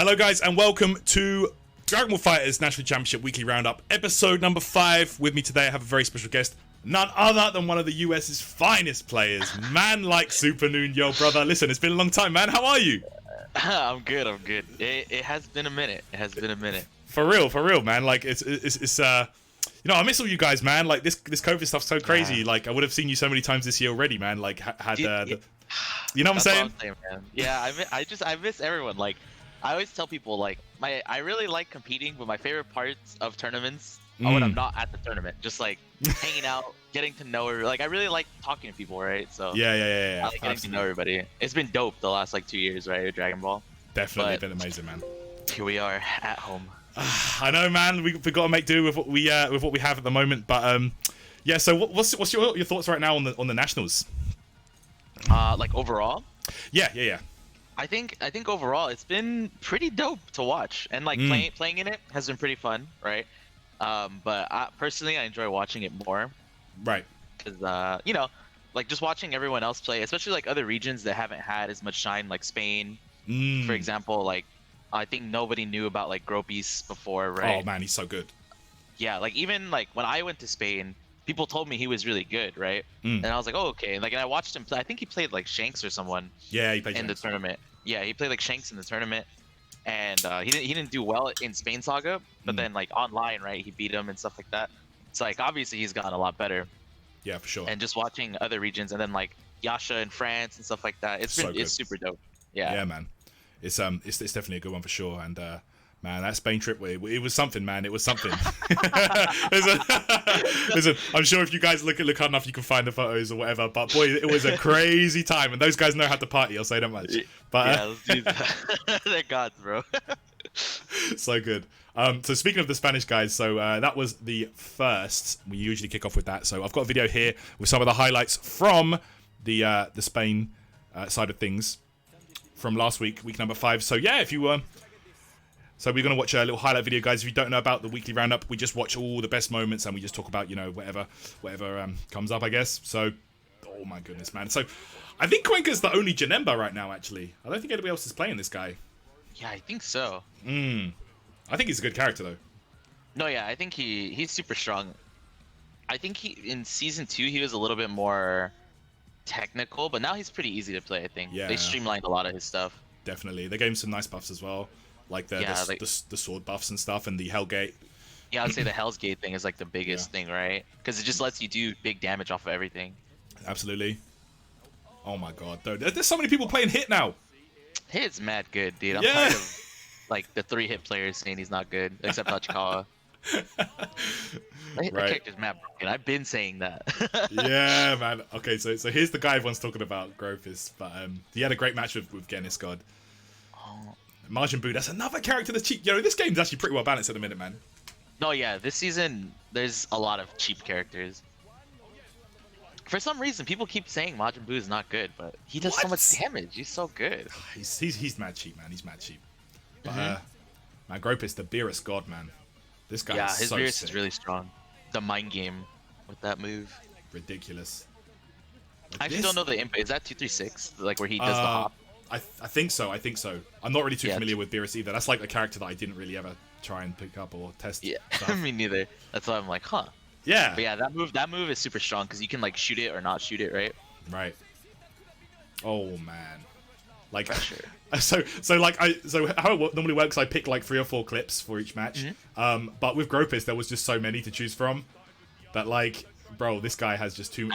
Hello guys and welcome to Dragon Ball FighterZ National Championship Weekly Roundup, episode number 5. With me today I have a very special guest, none other than one of the US's finest players, man like Supernoon. Yo brother, listen, it's been a long time, man. How are you? I'm good. It has been a minute. For real, man. Like it's you know, I miss all you guys, man. Like this COVID stuff's so crazy. Yeah. Like I would have seen you so many times this year already, man. Like you know what I'm That's saying? what I'm saying, man. Yeah, I miss everyone. Like, I always tell people, like, I really like competing, but my favorite parts of tournaments are when I'm not at the tournament, just like hanging out, getting to know her. Like, I really like talking to people, right? So Yeah. I like getting to know everybody. It's been dope the last like 2 years, right? With Dragon Ball. Definitely been amazing, man. Here we are at home. I know, man. We've got to make do with what we have at the moment. But yeah. So what's your thoughts right now on the nationals? Like overall. Yeah. I think overall it's been pretty dope to watch, and like playing in it has been pretty fun, right? But personally, I enjoy watching it more, Right. because you know, like just watching everyone else play, especially like other regions that haven't had as much shine, like Spain, for example. Like I think nobody knew about like Gropis before, right? Oh man, he's so good. Yeah, like even like when I went to Spain, people told me he was really good, right? And I was like, oh okay. Like, and I watched him play. I think he played like Shanks or someone. Yeah, he played in the tournament. Yeah, he played like Shanks in the tournament, and he didn't do well in Spain Saga, but then like online, right, he beat him and stuff like that. So like obviously he's gotten a lot better. Yeah, for sure. And just watching other regions, and then like Yasha in France and stuff like that, it's super dope. Yeah, man. It's definitely a good one for sure. And man, that Spain trip, it was something, man. It was something. Listen, I'm sure if you guys look hard enough, you can find the photos or whatever. But boy, it was a crazy time, and those guys know how to party. I'll say that much. But yeah, let's do that. They're gods, bro. So good. So speaking of the Spanish guys, so that was the first. We usually kick off with that. So I've got a video here with some of the highlights from the Spain side of things from last week number 5. So yeah, if you so we're going to watch a little highlight video, guys. If you don't know about the weekly roundup, we just watch all the best moments and we just talk about, you know, whatever comes up, I guess. So, oh my goodness, man. So, I think Cuenca's the only Janemba right now, actually. I don't think anybody else is playing this guy. Yeah, I think so. I think he's a good character, though. No, yeah, I think he's super strong. I think in season 2 he was a little bit more technical, but now he's pretty easy to play. I think they streamlined a lot of his stuff. Definitely, they gave him some nice buffs as well, like the sword buffs and stuff, and the Hellgate. Yeah, I'd say the Hell's Gate thing is like the biggest thing, right? Because it just lets you do big damage off of everything. Absolutely. Oh my god, though, there's so many people playing Hit now. Hit's mad good, dude. I'm tired of like the 3-hit players saying he's not good, except Tachikawa. The character's mad broken. I've been saying that. Yeah, man. Okay, so here's the guy everyone's talking about, Gropis, but he had a great match with Genis God. Majin Buu, that's another character that's cheap. You know, this game's actually pretty well balanced at the minute, man. No, yeah, this season there's a lot of cheap characters. For some reason, people keep saying Majin Buu is not good, but he does so much damage. He's so good. He's mad cheap, man. He's mad cheap. But man, Gropis, the Beerus God, man. This guy is so Beerus sick. is really strong. The mind game with that move. Ridiculous. I actually don't know the input. Is that 236? Like where he does the hop? I think so. I'm not really too familiar with Beerus either. That's like a character that I didn't really ever try and pick up or test. Yeah, stuff. me neither. That's why I'm like, huh. Yeah. But yeah, that move is super strong because you can like shoot it or not shoot it, right? Right. Oh man. Like sure. so how it normally works, I pick like 3 or 4 clips for each match. But with Gropis, there was just so many to choose from that, like, bro, this guy has just too.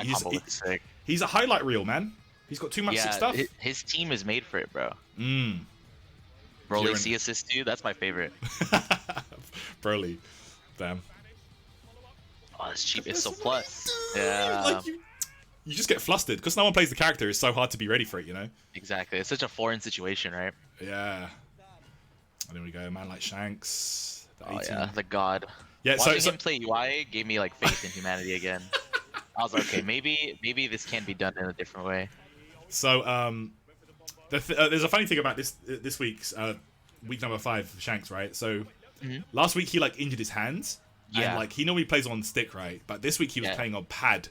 He's a highlight reel, man. He's got too much sick stuff. His team is made for it, bro. Broly C assist too. That's my favorite. Broly, damn. Oh, it's cheap. It's so plus. Yeah. Like you just get flustered because no one plays the character. It's so hard to be ready for it, you know. Exactly. It's such a foreign situation, right? Yeah. And there we go, man. Like Shanks. Yeah, the god. Yeah. Watching him play UI gave me like faith in humanity again. I was like, okay, maybe this can be done in a different way. So there's a funny thing about this week's week number 5 Shanks, right? So last week he like injured his hands. Yeah. And like he normally plays on stick, right? But this week he was playing on pad.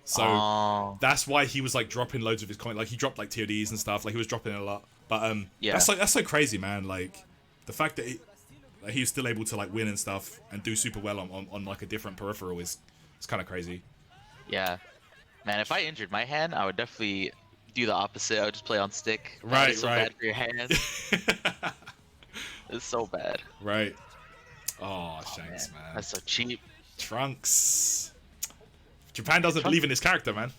So that's why he was like dropping loads of his coins. Like he dropped like TODs and stuff. Like he was dropping a lot. But that's so crazy, man. Like the fact that he was still able to like win and stuff and do super well on like a different peripheral is it's kind of crazy. Yeah, man. If I injured my hand, I would definitely do the opposite. I would just play on stick. Right, it's so bad for your hands. It's so bad. Right. Oh, Shanks, man. That's so cheap. Trunks. Japan doesn't believe in his character, man.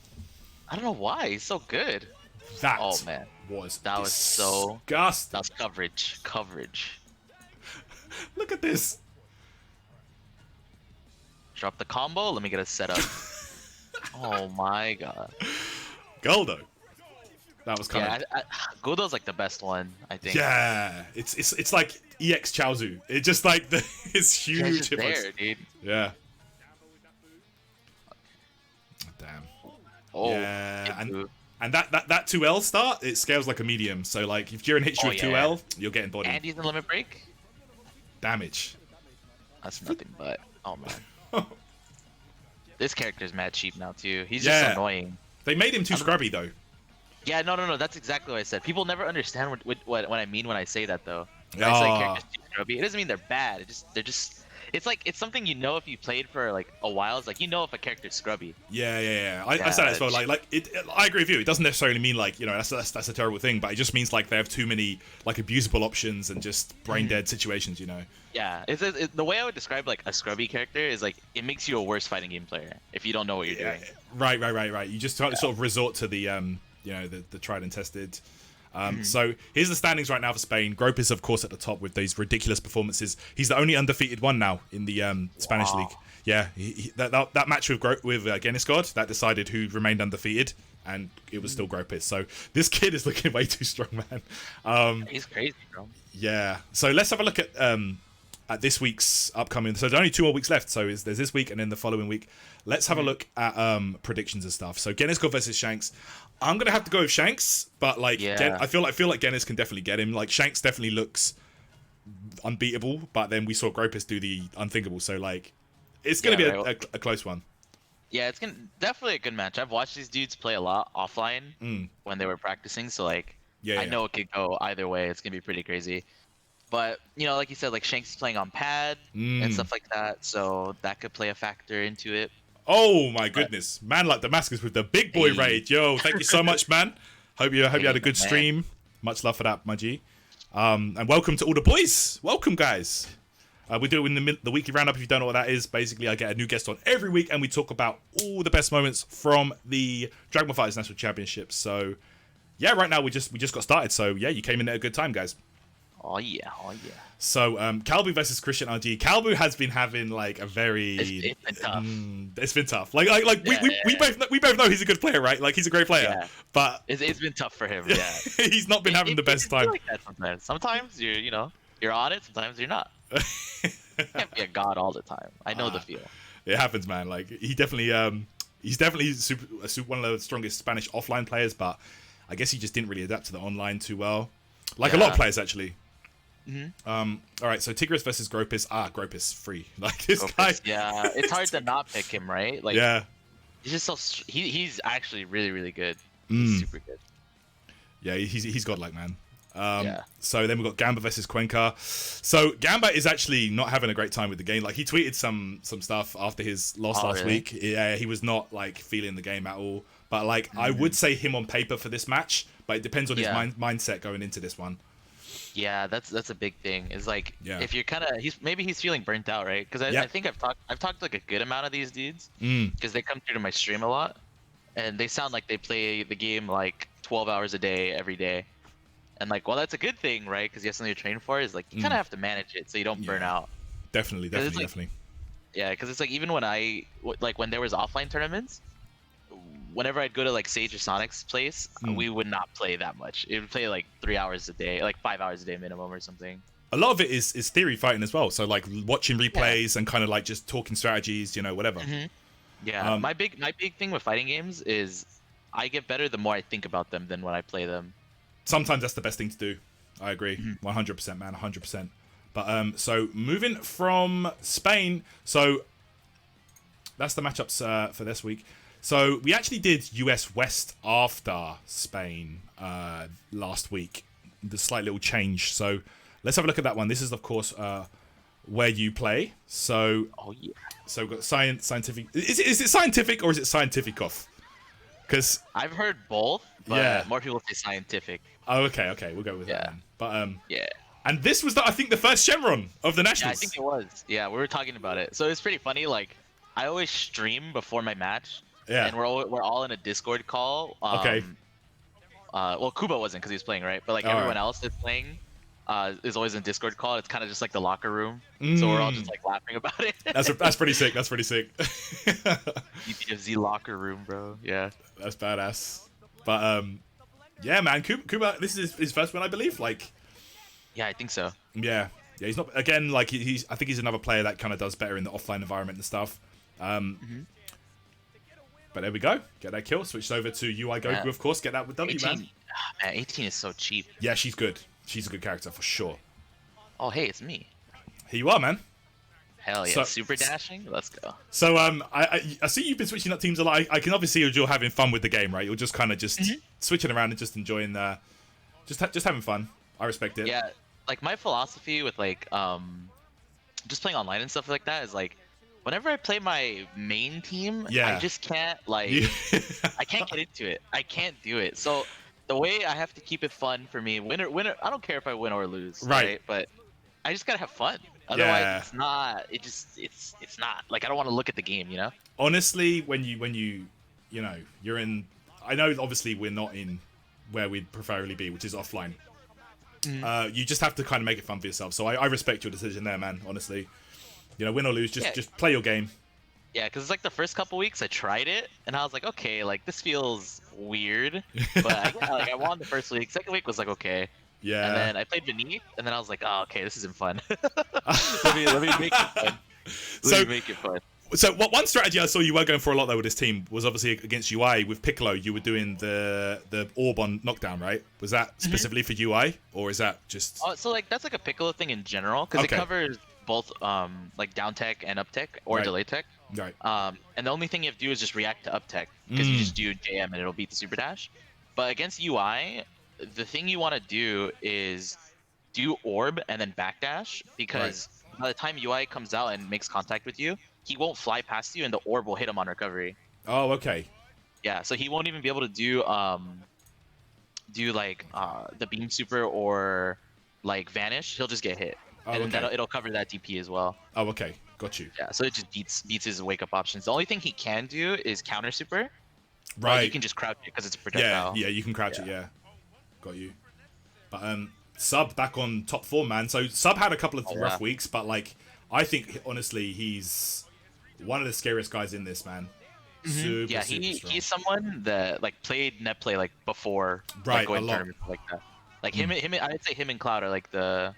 I don't know why. He's so good. That was so disgusting. That's coverage. Look at this. Drop the combo. Let me get a setup. Oh my god. Goldo. That was kind of. Goldo's like the best one, I think. Yeah, it's like EX Chaozu. It just like it's huge. It's there, dude. Yeah. Damn. Oh. Yeah, and that 2L start, it scales like a medium. So like if Jiren hits you with 2L, you're getting bodied. And he's in limit break. Damage. That's nothing but. Oh man. This character's mad cheap now too. He's just annoying. They made him too scrubby though. Yeah, no. That's exactly what I said. People never understand what I mean when I say that though. When Oh. I say characters too scrubby, it doesn't mean they're bad. They're just. It's like it's something you know if you played for like a while. It's like you know if a character's scrubby. Yeah. I said that as well. Like I agree with you. It doesn't necessarily mean like that's a terrible thing, but it just means like they have too many like abusable options and just brain dead situations. Yeah, the way I would describe like a scrubby character is like it makes you a worse fighting game player if you don't know what you're doing. Right. You just sort of resort to the the tried and tested. So here's the standings right now for Spain. Grope is of course at the top with these ridiculous performances. He's the only undefeated one now in the Spanish league. Yeah, that match with Genisgod that decided who remained undefeated, and it was still Gropis. So this kid is looking way too strong, man. He's crazy, bro. Yeah. So let's have a look at this week's upcoming. So there's only 2 more weeks left. So there's this week and then the following week. Let's have a look at predictions and stuff. So Genisgod versus Shanks. I'm gonna have to go with Shanks, but like I feel like Genis can definitely get him. Like Shanks definitely looks unbeatable, but then we saw Gropis do the unthinkable. So like it's gonna be a close one. Yeah, it's definitely a good match. I've watched these dudes play a lot offline when they were practicing, so like I know it could go either way. It's gonna be pretty crazy. But like you said, like Shanks is playing on pad and stuff like that, so that could play a factor into it. Oh my goodness, man! Like Damascus with the big boy raid. Yo, thank you so much, man. Hope you had a good stream. Much love for that, my G. And welcome to all the boys. Welcome, guys. We do it in the weekly roundup. If you don't know what that is, basically I get a new guest on every week, and we talk about all the best moments from the Dragon Ball FighterZ National Championship. So yeah, right now we just got started. So yeah, you came in at a good time, guys. Oh yeah. So Calbu versus Christian RG. Calbu has been having like a very it's been tough. It's been tough. We both know he's a good player, right? Like he's a great player. Yeah. But it's been tough for him. Yeah. He's not been having the best time. Like that sometimes. Sometimes you're on it. Sometimes you're not. You can't be a god all the time. I know the feel. It happens, man. Like he's definitely one of the strongest Spanish offline players, but I guess he just didn't really adapt to the online too well. Like a lot of players actually. All right, so Tigris versus Gropis. Gropis free. Like this guy. Yeah, it's hard to not pick him, right? Like, he's just so he's actually really, really good. He's super good. Yeah, he's godlike, man. So then we've got Gamba versus Cuenca. So Gamba is actually not having a great time with the game. Like he tweeted some stuff after his loss last week. Yeah, he was not like feeling the game at all. But like I would say him on paper for this match, but it depends on his mindset going into this one. Yeah, that's a big thing. Is like if you're kind of he's feeling burnt out, right? Because I think I've talked like a good amount of these dudes because they come through to my stream a lot, and they sound like they play the game like 12 hours a day every day, and like that's a good thing, right? Because you have something to train for. Is like you kind of have to manage it so you don't burn out. Definitely. Yeah, because it's like even when when there was offline tournaments. Whenever I'd go to like Sage or Sonic's place, we would not play that much. It would play like 3 hours a day, like 5 hours a day minimum or something. A lot of it is theory fighting as well. So like watching replays and kind of like just talking strategies, whatever. Yeah, my big thing with fighting games is I get better the more I think about them than when I play them. Sometimes that's the best thing to do. I agree, 100%, man, 100%. But so moving from Spain, so that's the matchups for this week. So we actually did US West after Spain last week. The slight little change. So let's have a look at that one. This is, of course, where you play. So, Oh yeah. so we've got scientific. Is it scientific or is it scientific-off? Because I've heard both, but Yeah. more people say scientific. oh, okay, we'll go with that. Yeah. Then. But Yeah. and this was I think the first Shenron of the Yeah, I nationals. think it was. Yeah, we were talking about it. So it's pretty funny. Like, I always stream before my match. Yeah. And we're all in a Discord call. Okay. Well, Kubo wasn't because he was playing, right? But like All everyone right. else that's playing, is always in Discord call. It's kind of just like the locker room. So we're all just like laughing about it. That's pretty sick. That's pretty sick. DBFZ locker room, bro. Yeah. That's badass. But yeah, man, Kuba. This is his first win, I believe. Like, Yeah, I think so. yeah. He's not again like he's. I think he's another player that kind of does better in the offline environment and stuff. But there we go. Get that kill. Switched over to UI Goku, Yeah. of course. Get that with W, 18, man. man, 18 is so cheap. Yeah, she's good. She's a good character for sure. Oh, hey, it's me. Here you are, man. Hell yeah. So- Super dashing? Let's go. So I see you've been switching up teams a lot. I can obviously see you're having fun with the game, right? You're just kind of just switching around and just enjoying just having fun. I respect it. Yeah, like my philosophy with like just playing online and stuff like that is like whenever I play my main team, Yeah. I just can't like You- I can't get into it. I can't do it. So the way I have to keep it fun for me, winner, I don't care if I win or lose, Right. But I just gotta have fun. Otherwise, Yeah. it's not. It just it's not like I don't want to look at the game, you know. Honestly, when you know you're in, I know obviously we're not in where we'd preferably be, which is offline. You just have to kind of make it fun for yourself. So I respect your decision there, man. Honestly, you know, win or lose, Yeah. just play your game. Yeah, because it's like the first couple weeks I tried it and I was like, okay, like this feels weird, but I won the first week. Second week was like okay, Yeah. and then I played Beneath, and then I was like, oh, okay, this isn't fun. let me make it fun. Let me make it fun. So one strategy I saw you were going for a lot though with this team was obviously against UI with Piccolo. You were doing the orb on knockdown, right? Was that specifically for UI or is that just? Oh, so like that's like a Piccolo thing in general because Okay. it covers both like down tech and up tech or Right. delay tech. Right. And the only thing you have to do is just react to up tech because you just do JM and it'll beat the super dash. But against UI, the thing you want to do is do orb and then backdash because by the time UI comes out and makes contact with you, he won't fly past you and the orb will hit him on recovery. Oh, okay. Yeah, so he won't even be able to do like the beam super or like vanish. He'll just get hit, Oh, and okay. then it'll cover that DP as well. Oh, okay. Got you. Yeah, so it just beats his wake up options. The only thing he can do is counter super. But Right. you can just crouch it because it's a Yeah. projectile. Yeah. You can crouch it. Yeah. Got you. But Sub back on top form, man. So Sub had a couple of rough weeks, but like I think honestly he's one of the scariest guys in this, man. Super, Yeah, super strong. he's someone that like played net play like before, Right, like, going a lot. tournaments like that. Like him, I'd say him and Cloud are like the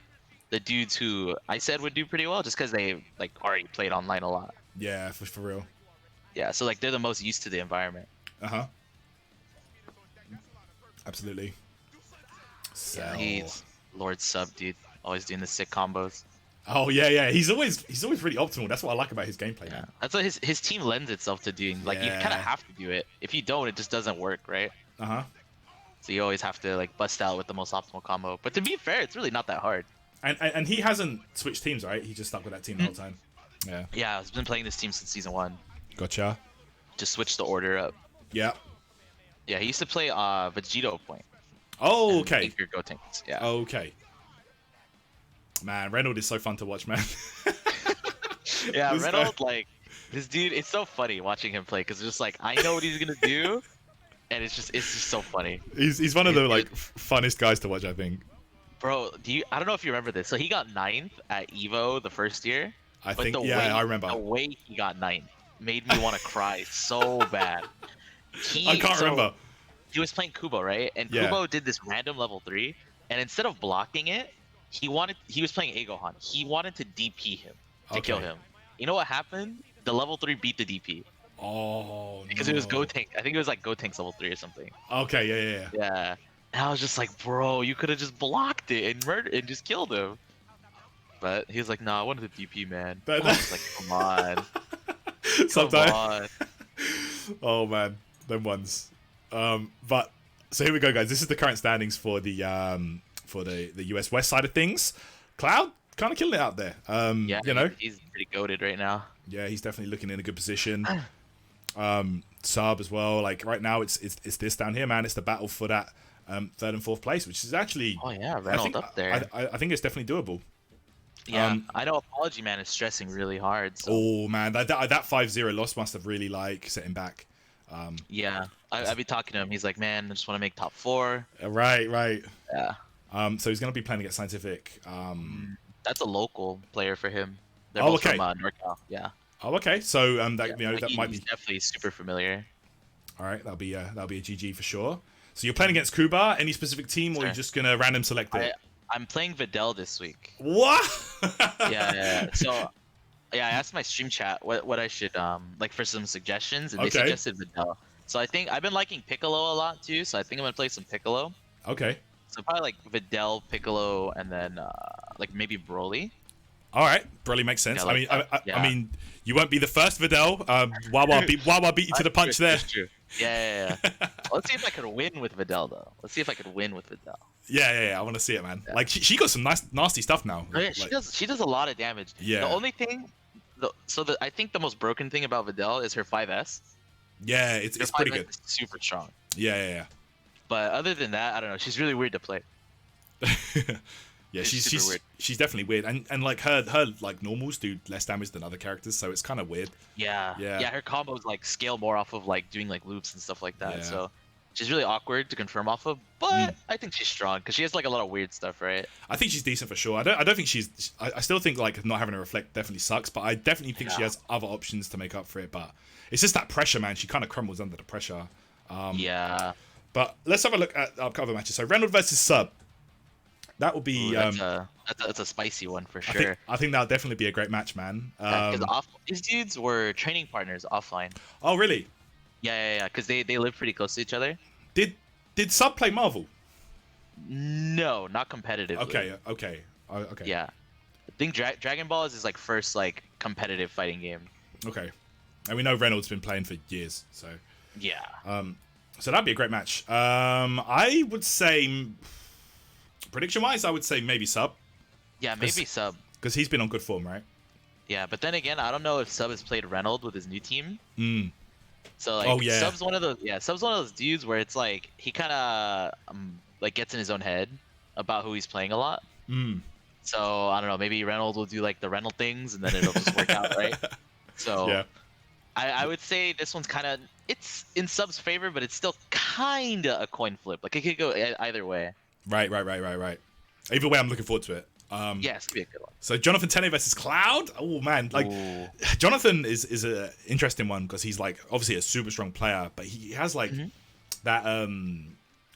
dudes who I said would do pretty well just because they like already played online a lot. Yeah, for real. Yeah, so like they're the most used to the environment. Uh-huh. Absolutely. So... Yeah, he's Lord Sub, dude. Always doing the sick combos. Oh yeah. He's always really optimal. That's what I like about his gameplay, Yeah, man. that's what his team lends itself to doing. Like you kind Yeah. of have to do it. If you don't, it just doesn't work, right? Uh-huh. So you always have to like bust out with the most optimal combo. But to be fair, it's really not that hard. And he hasn't switched teams, right? He just stuck with that team the whole time. Yeah. Yeah, I've been playing this team since season 1. Gotcha. Just switch the order up. Yeah. Yeah, he used to play Vegito point. Oh, and okay. Anchor Gotenks. Yeah. Okay. Man, Reynolds is so fun to watch, man. Yeah, This guy- Reynolds, like, this dude, it's so funny watching him play because it's just like, I know what he's going to do, and it's just so funny. He's one of the like funnest guys to watch, I think. Bro, I don't know if you remember this. So he got 9th at EVO the first year. I But think the yeah, way, I remember. The way he got 9th made me want to cry so bad. I can't remember. He was playing Kubo, right? And Yeah. Kubo did this random level 3, and instead of blocking it, he was playing Agohan. He wanted to DP him to kill Okay. him. You know what happened? The level 3 beat the DP Oh, because it was Gotenk. I think it was like Gotenk's level 3 or something. Okay, yeah. Yeah. And I was just like, bro, you could have just blocked it and murdered and just killed him. But he was like, nah, I wanted the DP, man. I was like, come on. Come Sometimes. on. Oh man, them ones. But so here we go, guys. This is the current standings for the US West side of things. Cloud kind of killing it out there. Yeah, You know, he's pretty goated right now. yeah, he's definitely looking in a good position. Sub as well. Like right now, it's this down here, man. It's the battle for that third and fourth place, which is actually, Oh yeah, Reynolds up there. I think it's definitely doable. Yeah, I know Apology Man is stressing really hard. So. Oh man, that 5-0 loss must have really like set him back. Yeah, I'd be talking to him. He's like, man, I just want to make top 4. Right. Yeah. So he's gonna be playing against Scientific. That's a local player for him. They're Oh, both okay. from NorCal. Yeah. Oh, okay. So that Yeah, you know like, that might he's be definitely super familiar. all right. That'll be a GG for sure. So you're playing against Kuba. Any specific team, or Sure. you're just gonna random select it? I'm playing Videl this week. What? Yeah. So, yeah, I asked my stream chat what I should like for some suggestions, and they Okay. suggested Videl. So I think I've been liking Piccolo a lot too. So I think I'm gonna play some Piccolo. Okay. So probably like Videl, Piccolo, and then like maybe Broly. All right. Broly makes sense. Yeah, like I mean, you won't be the first Videl. Wawa beat you to the punch there. That's true. Yeah. Let's see if I could win with Videl though. Let's see if I could win with Videl. Yeah. I want to see it, man. Yeah. Like she got some nasty stuff now. Oh, yeah, Like, she does a lot of damage. Yeah. The only thing, I think the most broken thing about Videl is her 5S. Yeah, it's Her pretty 5S good. is super strong. Yeah. But other than that, I don't know. She's really weird to play. Yeah, It's super she's weird. she's definitely weird, and like her like normals do less damage than other characters, so it's kind of weird. Yeah. Yeah. Her combos like scale more off of like doing like loops and stuff like that. Yeah. So she's really awkward to confirm off of. But I think she's strong because she has like a lot of weird stuff, right? I think she's decent for sure. I don't think she's. I still think like not having a reflect definitely sucks, but I definitely think she Yeah. has other options to make up for it. But it's just that pressure, man. She kind of crumbles under the pressure. Yeah. But let's have a look at our cover matches. So Reynolds versus Sub. That will be. Ooh, that's a spicy one for sure. I think that'll definitely be a great match, man. Because these dudes were training partners offline. Oh really? Yeah. Because they live pretty close to each other. Did Sub play Marvel? No, not competitively. Okay. Yeah, I think Dragon Ball is his like first like competitive fighting game. Okay. And we know Reynolds been playing for years, so. Yeah. So that'd be a great match. I would say, prediction-wise, I would say maybe Sub, Yeah, maybe Sub. because he's been on good form, right? Yeah, but then again, I don't know if Sub has played Reynolds with his new team. So like, Oh, yeah. Sub's one of those dudes where it's like he kind of like gets in his own head about who he's playing a lot. So I don't know, maybe Reynolds will do like the Reynolds things, and then it'll just work out, right? So Yeah. I would say this one's kind of it's in Sub's favor, but it's still kind of a coin flip. Like it could go either way. Right. Either way, I'm looking forward to it. Yeah, it's gonna be a good one. So Jonathan Tene versus Cloud. Oh man, like Ooh. Jonathan is a interesting one because he's like obviously a super strong player, but he has like that on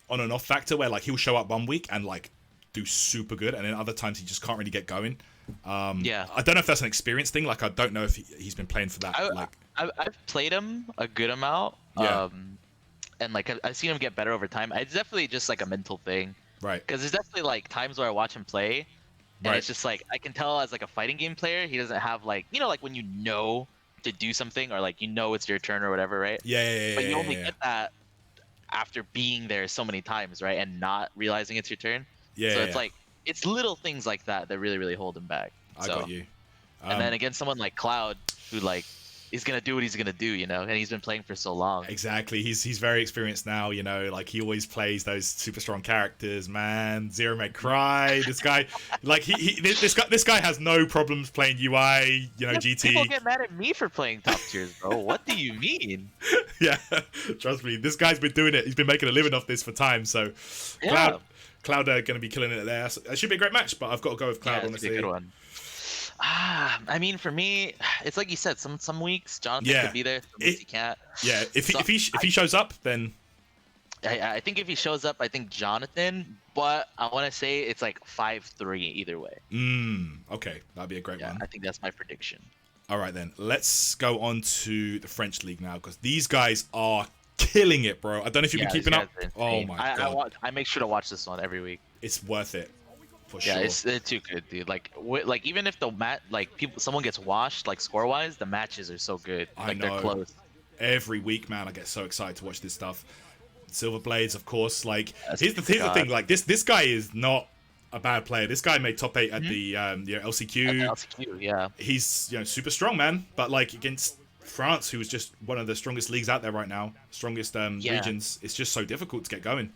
and off factor where like he'll show up one week and like do super good, and then other times he just can't really get going. Yeah. I don't know if that's an experience thing. Like I don't know if he's been playing for that. I've played him a good amount. Yeah. And like I've seen him get better over time. It's definitely just like a mental thing. Right. Because there's definitely like times where I watch him play, and Right. it's just like I can tell as like a fighting game player, he doesn't have like like when you know to do something or like it's your turn or whatever, right? Yeah. But you only get that after being there so many times, right? And not realizing it's your turn. Yeah. So it's like it's little things like that that really hold him back. I So- got you. And then against someone like Cloud, who like is gonna do what he's gonna do, and he's been playing for so long. Exactly. He's very experienced now, like he always plays those super strong characters, man. Zero May Cry. This guy like this guy has no problems playing UI, GT. People get mad at me for playing top tiers, bro. What do you mean? Yeah. Trust me. This guy's been doing it. He's been making a living off this for time, so Yeah. Cloud are gonna be killing it there. So it should be a great match, but I've got to go with Cloud, Yeah, it's honestly. gonna be a good one. I mean, for me, it's like you said. Some weeks Jonathan could be there, some weeks he can't. Yeah, if he shows up, then I think if he shows up, I think Jonathan. But I want to say it's like 5-3 either way. okay, that'd be a great Yeah, one. I think that's my prediction. All right, then let's go on to the French league now because these guys are killing it, bro. I don't know if you've been keeping up. Oh my god, I make sure to watch this one every week. it's worth it for Yeah, sure. it's too good, dude. Like even if the someone gets washed, like score wise, the matches are so good. I Like know. they're close. Every week, man, I get so excited to watch this stuff. Silver Blades, of course. Like That's here's the God. thing. Like this guy is not a bad player. This guy made top 8 at the LCQ. At the LCQ, yeah. He's super strong, man. But like against France, who is just one of the strongest leagues out there right now, strongest regions, it's just so difficult to get going.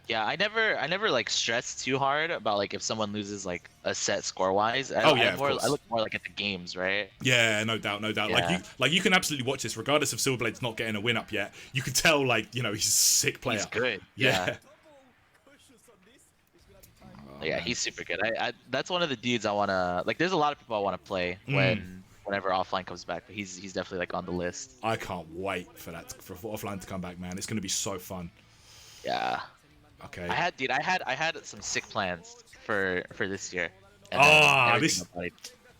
Yeah, I never like stress too hard about like if someone loses like a set score wise. Oh yeah, of course. I look more like at the games, right? Yeah, no doubt. Yeah. Like you can absolutely watch this, regardless of Silverblade's not getting a win up yet. You can tell, like, you know, he's a sick player. He's good. Yeah. Yeah, he's super good. I that's one of the dudes I wanna like. There's a lot of people I want to play whenever offline comes back, but he's definitely like on the list. I can't wait for offline to come back, man. It's gonna be so fun. Yeah. Okay. I had some sick plans for this year.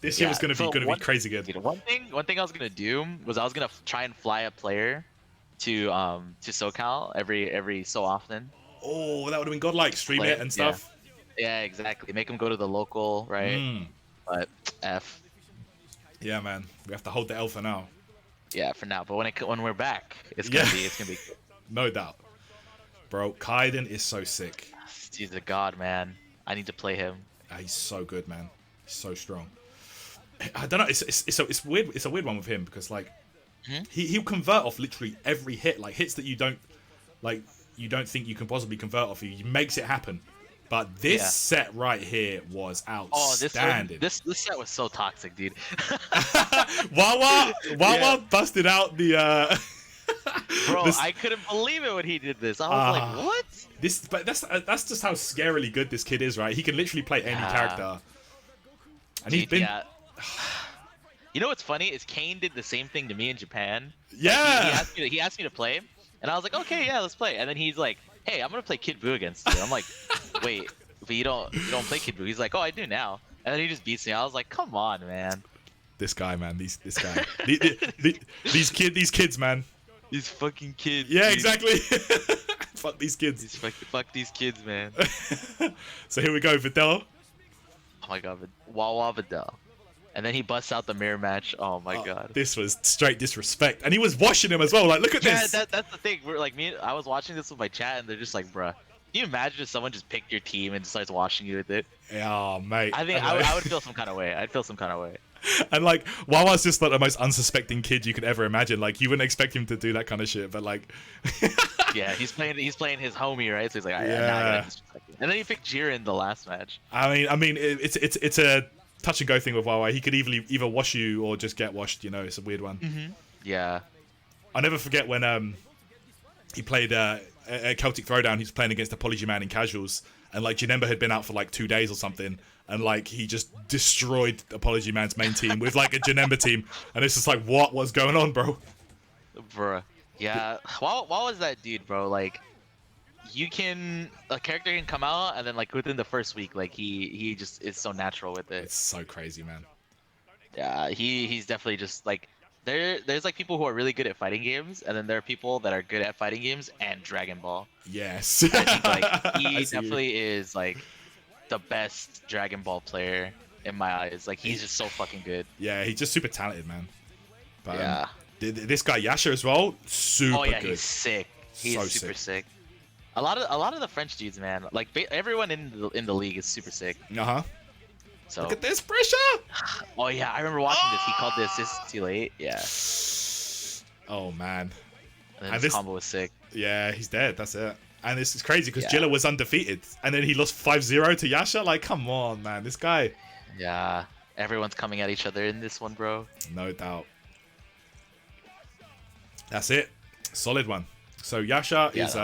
This year was gonna be crazy good. Dude, one thing I was gonna do was I was gonna try and fly a player to SoCal every so often. Oh, that would have been godlike. Stream it and stuff. Yeah, exactly. Make him go to the local, right? But F. Yeah, man. We have to hold the L for now. Yeah, for now. But when we're back, it's gonna be good. No doubt. Bro, Kaiden is so sick. He's a god, man. I need to play him. He's so good, man. He's so strong. I don't know. It's weird. It's a weird one with him because like he'll convert off literally every hit, like hits that you don't think you can possibly convert off. He makes it happen. But this set right here was outstanding. This set was so toxic, dude. Wawa busted out the. Bro, I couldn't believe it when he did this. I was like, what? But that's just how scarily good this kid is, right? He can literally play any character. And he's been. Yeah. You know what's funny is Kane did the same thing to me in Japan. Yeah. Like, he asked me to play him, and I was like, okay, yeah, let's play. And then he's like, hey, I'm gonna play Kid Buu against you. I'm like, wait, but you don't play Kid Buu. He's like, oh, I do now. And then he just beats me. I was like, come on, man. This guy, man. This guy. These kids, man. These fucking kids. Yeah, dude. Exactly. Fuck these kids. Fuck these kids, man. So here we go, Vidal. Oh my god, Wawa Vidal. And then he busts out the mirror match. Oh my god. This was straight disrespect. And he was washing him as well. Like, look at this. Yeah, that's the thing. We're like I was watching this with my chat and they're just like, bruh. Can you imagine if someone just picked your team and starts washing you with it? Yeah, mate. I think I would feel some kind of way. I'd feel some kind of way. And like, Wawa's just like the most unsuspecting kid you could ever imagine. Like, you wouldn't expect him to do that kind of shit, but like. Yeah, he's playing his homie, right? So he's like, I'm not gonna disrespect him. And then he picked Jiren the last match. I mean, it's a touch and go thing with Wawa. He could either wash you or just get washed. You know, it's a weird one. Yeah. I'll never forget when he played a Celtic Throwdown. He was playing against Apology Man in casuals, and like Janemba had been out for like 2 days or something. And like he just destroyed Apology Man's main team with like a Janemba team, and it's just like, what was going on, bro? Bruh. Yeah. What was that dude, bro? Like, a character can come out, and then like within the first week, like he just is so natural with it. It's so crazy, man. Yeah, he's definitely just like there's like people who are really good at fighting games, and then there are people that are good at fighting games and Dragon Ball. Yes. I think like he definitely is like the best Dragon Ball player in my eyes. Like he's just so fucking good. Yeah, he's just super talented, man. But, yeah. This guy Yasha as well, super good. He's sick. He's so super sick. A lot of the French dudes, man. Like everyone in the league is super sick. So look at this pressure. Oh yeah, I remember watching this. He called the assist too late. Yeah. Oh man. And this combo was sick. Yeah, he's dead. That's it. And this is crazy because Jilla was undefeated, and then he lost 5-0 to Yasha. Like, come on, man, this guy. Yeah, everyone's coming at each other in this one, bro. No doubt. That's it. Solid one. So Yasha is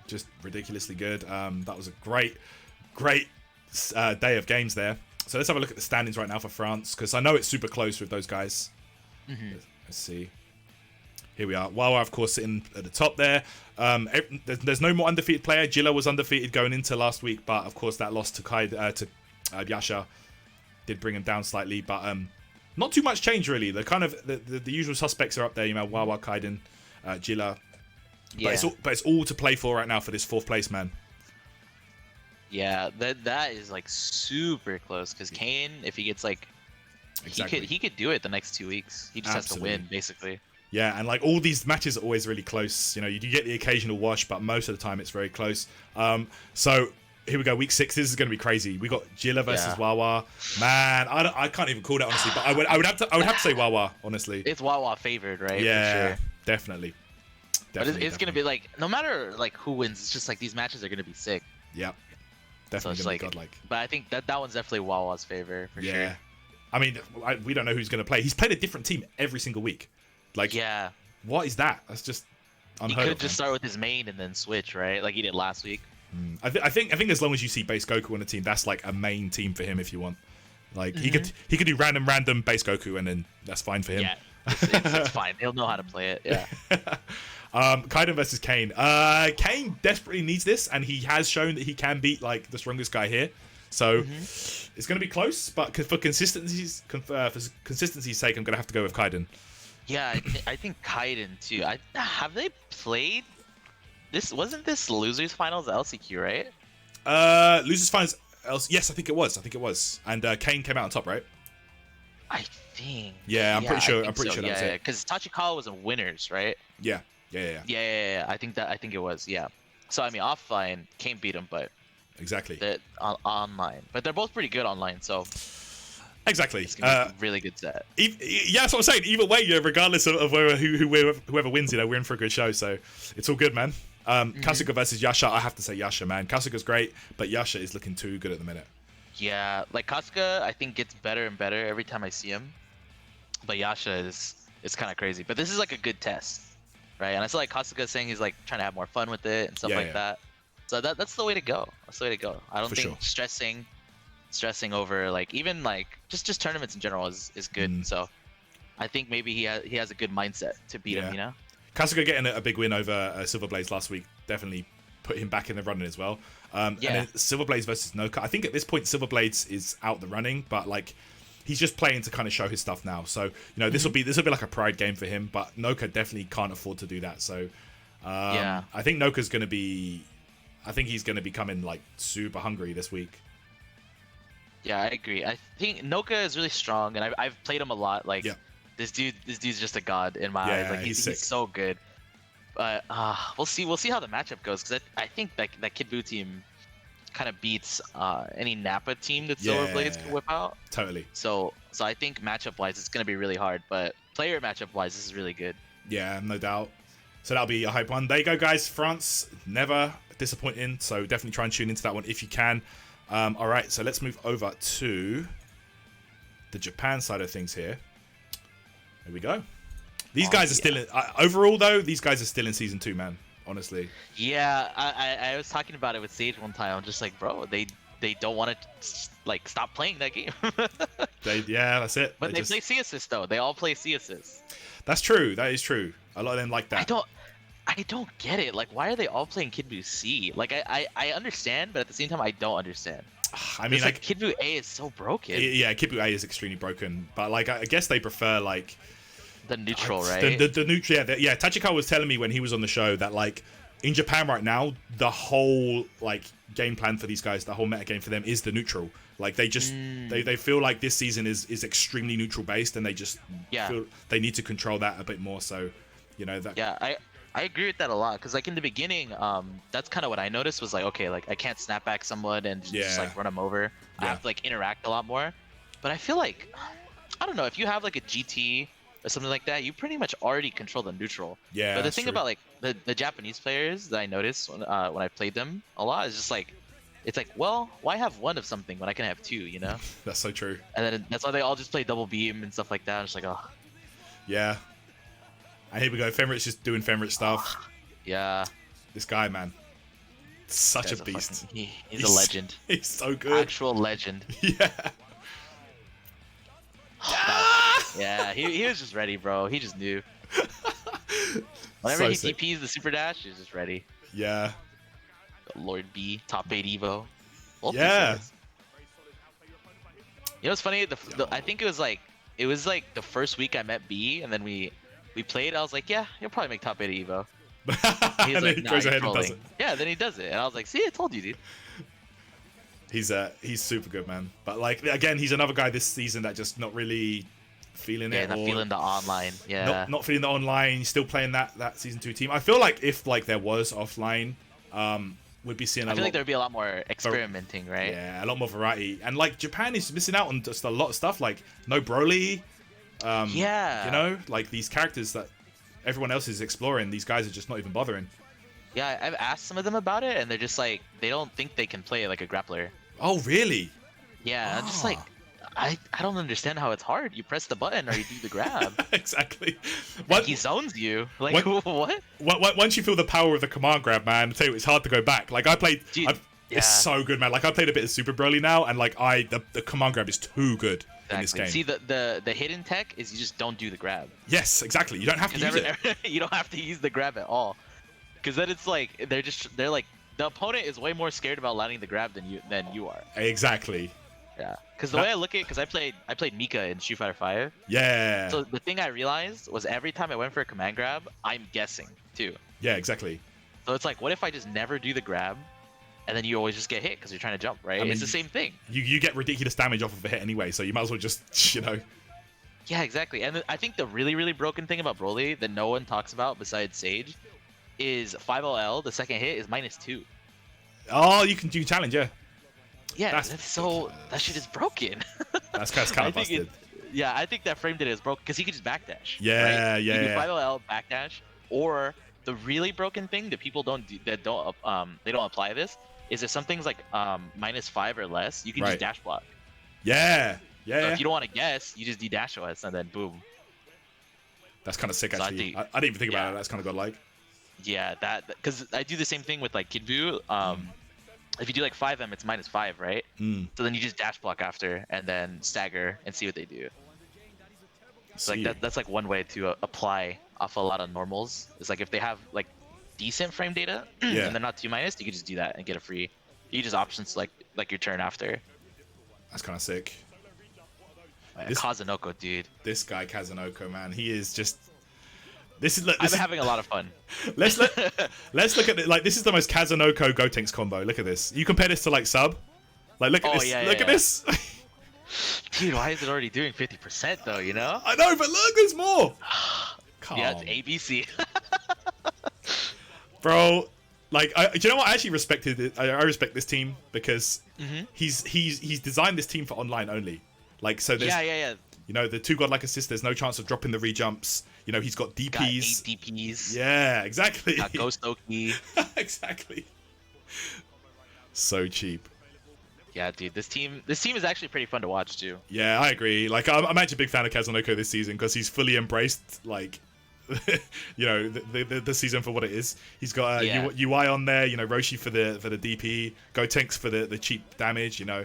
just ridiculously good. That was a great day of games there. So let's have a look at the standings right now for France, because I know it's super close with those guys. Let's see. Here we are. Wawa, of course, sitting at the top there. There's no more undefeated player. Jilla was undefeated going into last week, but of course that loss to Yasha did bring him down slightly. But not too much change really. The kind of the usual suspects are up there. You know, Wawa, Kaiden, Jilla. Yeah. But it's all to play for right now for this 4th place, man. Yeah, that is like super close because Kane, if he gets like, he could do it the next 2 weeks. He just has to win basically. Yeah, and like all these matches are always really close. You know, you do get the occasional wash, but most of the time it's very close. So Here we go. Week 6. This is going to be crazy. We got Jilla versus Wawa. Man, I can't even call that honestly. But I would have to say Wawa honestly. It's Wawa favored, right? Yeah, for sure. Definitely. But it's going to be like no matter like who wins, it's just like these matches are going to be sick. Yeah, definitely so going to be godlike. But I think that one's definitely Wawa's favor for sure. I mean, we don't know who's going to play. He's played a different team every single week. Like, what is that? That's just unheard of. He could just start with his main and then switch, right? Like he did last week. I think as long as you see base Goku on a team, that's like a main team for him if you want. Like he could do random base Goku and then that's fine for him. Yeah, it's fine. He'll know how to play it. Yeah. Kaiden versus Kane. Kane desperately needs this, and he has shown that he can beat like the strongest guy here. So it's going to be close, but for consistency's sake, I'm going to have to go with Kaiden. Yeah, I think Kaiden too. Have they played? Wasn't this losers finals LCQ, right? Losers finals. Yes, I think it was. And Kane came out on top, right? I think. Yeah, I'm pretty sure. I'm pretty sure that was it. Because Tachikawa was in winners, right? Yeah. I think it was. Yeah. So I mean, offline, Kane beat him, but exactly. Online, but they're both pretty good online. So. Exactly. It's gonna be a really good set. Yeah, that's what I'm saying. Either way, regardless of whoever wins, we're in for a good show. So it's all good, man. Kasuga versus Yasha. I have to say Yasha, man. Kasuga's great, but Yasha is looking too good at the minute. Yeah, like Kasuga, I think gets better and better every time I see him. But Yasha is kind of crazy. But this is like a good test, right? And I feel like Kasuga saying he's like trying to have more fun with it and stuff like that. So that's the way to go. That's the way to go. I don't think stressing over like even like just tournaments in general is good. So I think maybe he has a good mindset to beat him, you know. Kasuga getting a big win over Silverblades last week definitely put him back in the running as well. And then Silverblades versus Noka. I think at this point Silverblades is out the running, but like he's just playing to kind of show his stuff now. So you know this will be like a pride game for him, but Noka definitely can't afford to do that. So I think Noka's going to be. I think he's going to be coming like super hungry this week. Yeah, I agree. I think Noka is really strong, and I've played him a lot. Like, this dude's just a god in my eyes. Like, he's so good. But we'll see how the matchup goes, because I think that Kid Buu team kind of beats any Nappa team that Silverblades can whip out. Totally. So I think matchup wise, it's gonna be really hard. But player matchup wise, this is really good. Yeah, no doubt. So that'll be a hype one. There you go, guys. France, never disappointing. So definitely try and tune into that one if you can. All right, so let's move over to the Japan side of things here. There we go. These guys are still in... overall, though, these guys are still in Season 2, man. Honestly. Yeah, I was talking about it with Sage one time. I'm just like, bro, they don't want to like stop playing that game. That's it. But they play C-Assist, though. They all play C-Assist. That's true. That is true. A lot of them like that. I don't get it. Like, why are they all playing Kid Buu C? Like, I understand, but at the same time, I don't understand. I mean, like Kid Buu A is so broken. Yeah, Kid Buu A is extremely broken. But like, I guess they prefer like the neutral, right? The neutral. Yeah. Tachikawa was telling me when he was on the show that like in Japan right now, the whole like game plan for these guys, the whole meta game for them is the neutral. Like they just they feel like this season is extremely neutral based, and they just feel they need to control that a bit more. So, you know that. Yeah, I agree with that a lot, because like in the beginning, that's kind of what I noticed was like, okay, like I can't snap back someone and just like run them over. I have to like interact a lot more. But I feel like, I don't know, if you have like a GT or something like that, you pretty much already control the neutral. Yeah. But the thing about like the Japanese players that I noticed when I played them a lot is just like, it's like, well, why have one of something when I can have two, you know? That's so true. And then that's why they all just play double beam and stuff like that. I'm just like, oh. Yeah. And here we go. Fenrit's just doing Fenrit stuff. Yeah. This guy, man. Such a beast. He's a legend. He's so good. Actual legend. Yeah. Yeah, he was just ready, bro. He just knew. Whenever he DPs the super dash, he's just ready. Yeah. Lord B, top 8 Evo. Yeah. You know what's funny? I think it was like the first week I met B, and then we played. I was like, yeah, he'll probably make top 8 Evo. He's like, he goes ahead and does it. Yeah, then he does it, and I was like, see, I told you, dude. He's super good, man. But like again, he's another guy this season that just not really feeling it. Yeah, not feeling the online. Yeah. Not feeling the online. He's still playing that season 2 team. I feel like if like there was offline, we'd be seeing I feel like there'd be a lot more experimenting, right? Yeah, a lot more variety. And like Japan is missing out on just a lot of stuff, like no Broly. Yeah. You know, like these characters that everyone else is exploring, these guys are just not even bothering. Yeah, I've asked some of them about it, and they're just like, they don't think they can play like a grappler. Oh, really? Yeah, I'm just like, I don't understand how it's hard. You press the button or you do the grab. Exactly. He zones you. Like, what? Once you feel the power of the command grab, man, I tell you, it's hard to go back. Like, I played... Dude, It's so good, man. Like, I played a bit of Super Broly now, and like, the command grab is too good in this game. See, the hidden tech is you just don't do the grab. Yes, exactly. You don't have to use it. You don't have to use the grab at all. Because then it's like, they're like, the opponent is way more scared about landing the grab than you are. Exactly. Yeah. Because the way I look at it, because I played Mika in Street Fighter 5. Yeah. So the thing I realized was every time I went for a command grab, I'm guessing too. Yeah, exactly. So it's like, what if I just never do the grab, and then you always just get hit because you're trying to jump, right? I mean, it's the same thing. You get ridiculous damage off of a hit anyway, so you might as well just, you know. Yeah, exactly. And I think the really, really broken thing about Broly that no one talks about besides Sage is 5LL, the second hit, is -2. Oh, you can do challenge, yeah. Yeah, that's so... That shit is broken. That's kind of busted. Yeah, I think that frame data is broken because he could just backdash. Yeah, right? yeah. You do 5LL, backdash, or the really broken thing that people don't apply this is if something's like -5 or less, you can just dash block. Yeah, yeah. So if you don't want to guess, you just D-dash OS and then boom. That's kind of sick, actually. I didn't even think about it. That's kind of godlike. Yeah, because I do the same thing with like Kid Buu. If you do like 5M, it's -5, right? So then you just dash block after and then stagger and see what they do. So like that's like one way to apply off a lot of normals. It's like if they have like decent frame data and they're not 2-, you can just do that and get a free. You just options like your turn after. That's kind of sick. Kazunoko, dude. This guy Kazunoko, man, he is just. I've been having a lot of fun. Let's look at it. Like, this is the most Kazunoko Gotenks combo. Look at this. You compare this to like Sub. Like, look at this. Look at this. Dude, why is it already doing 50% though? You know? I know, but look, there's more. Yeah, it's ABC. Bro, like, do you know what? I actually respected it. I respect this team because he's designed this team for online only. Like, so there's you know, the 2 godlike assists. There's no chance of dropping the rejumps. You know, he's got DPs. Got 8 DPs. Yeah, exactly. Got Ghost Oki. Exactly. So cheap. Yeah, dude, this team is actually pretty fun to watch too. Yeah, I agree. Like, I'm actually a big fan of Kazunoko this season because he's fully embraced, like, you know, the season for what it is. He's got UI on there. You know, Roshi for the DP, Gotenks for the cheap damage. You know,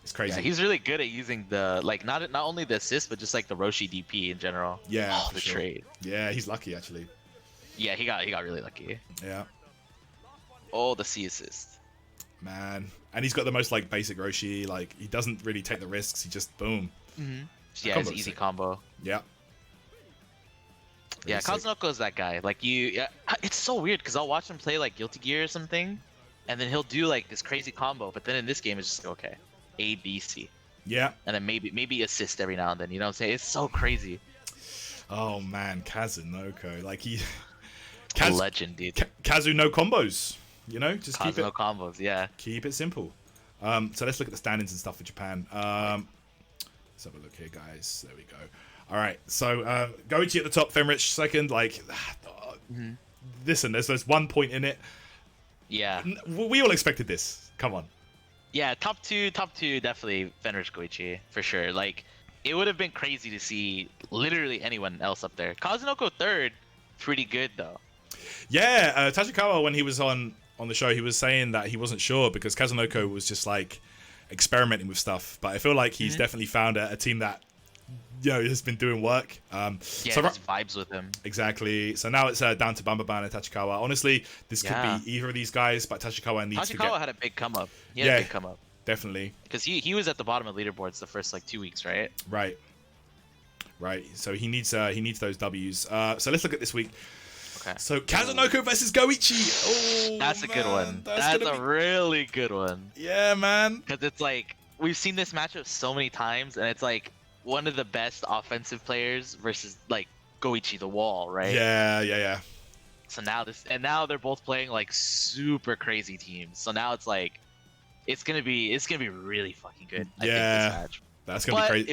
it's crazy. Yeah, he's really good at using the not only the assist but just like the Roshi DP in general. Yeah, the trade. Yeah, he's lucky actually. Yeah, he got really lucky. Yeah. Oh, the C assist. Man, and he's got the most like basic Roshi. Like, he doesn't really take the risks. He just boom. Yeah, it's easy combo. Yeah. Yeah, Kazunoko's that guy. Like, it's so weird because I'll watch him play like Guilty Gear or something, and then he'll do like this crazy combo. But then in this game, it's just okay, A, B, C. Yeah. And then maybe assist every now and then. You know what I'm saying? It's so crazy. Oh man, Kazunoko, like legend, dude. Kazu no combos. You know, just keep it no combos. Yeah. Keep it simple. So let's look at the standings and stuff for Japan. Let's have a look here, guys. There we go. All right. So Goichi at the top, Fenrich second. Like, listen, there's 1 point in it. Yeah. We all expected this. Come on. Yeah, top two, definitely Fenrich Goichi for sure. Like, it would have been crazy to see literally anyone else up there. Kazunoko third, pretty good though. Yeah, Tachikawa, when he was on the show, he was saying that he wasn't sure because Kazunoko was just like experimenting with stuff. But I feel like he's definitely found a team that, you know, has been doing work. So just vibes with him. Exactly. So now it's down to Bambaban and Tachikawa. Honestly, this could be either of these guys, but Tachikawa needs to get... Tachikawa had a big come up. He had a big come up. Definitely. Because he was at the bottom of leaderboards the first like 2 weeks, right? Right. So he needs those W's. So let's look at this week. Okay. So Kazunoko versus Goichi. Oh, that's a good one. That's a really good one. Yeah, man. Because it's like, we've seen this matchup so many times, and it's like one of the best offensive players versus like Goichi the wall, right? Yeah. So now they're both playing like super crazy teams. So now it's like it's gonna be really fucking good. I think this match. That's gonna be crazy.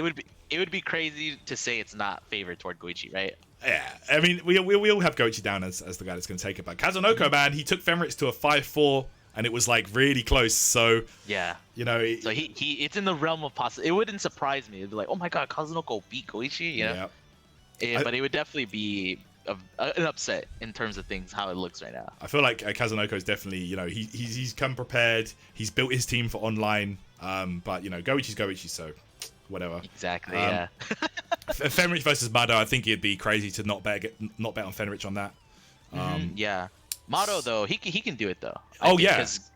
It would be crazy to say it's not favored toward Goichi, right? Yeah, I mean we all have Goichi down as the guy that's gonna take it, but Kazunoko, man, he took Fenrich to a 5-4. And it was like really close, so yeah, you know. So it's in the realm of possible. It wouldn't surprise me. It'd be like, oh my god, Kazunoko beat Goichi, you know? But it would definitely be an upset in terms of things how it looks right now. I feel like Kazunoko is definitely, you know, he's come prepared. He's built his team for online, but you know, Goichi's Goichi, so whatever. Exactly. Yeah. Fenrich versus Mado, I think it'd be crazy to not bet on Fenrich on that. Yeah. Mado though, he can do it though. Because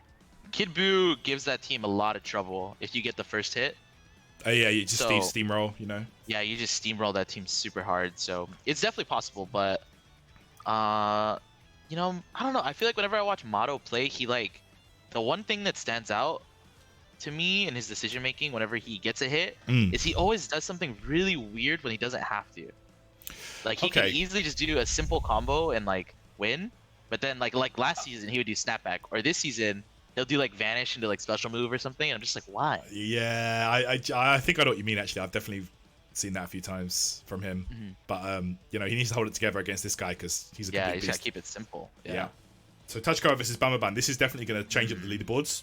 Kid Buu gives that team a lot of trouble if you get the first hit. Yeah, you just steamroll, you know. Yeah, you just steamroll that team super hard. So it's definitely possible, but you know, I don't know. I feel like whenever I watch Mado play, he like the one thing that stands out to me in his decision making whenever he gets a hit is he always does something really weird when he doesn't have to. Like he can easily just do a simple combo and like win. But then, like last season, he would do snapback, or this season, he'll do like vanish into like special move or something. And I'm just like, why? Yeah, I think I know what you mean. Actually, I've definitely seen that a few times from him. But you know, he needs to hold it together against this guy because he's a complete he's beast. gotta keep it simple. Yeah. So Tachikawa versus Bamaban. This is definitely going to change up the leaderboards.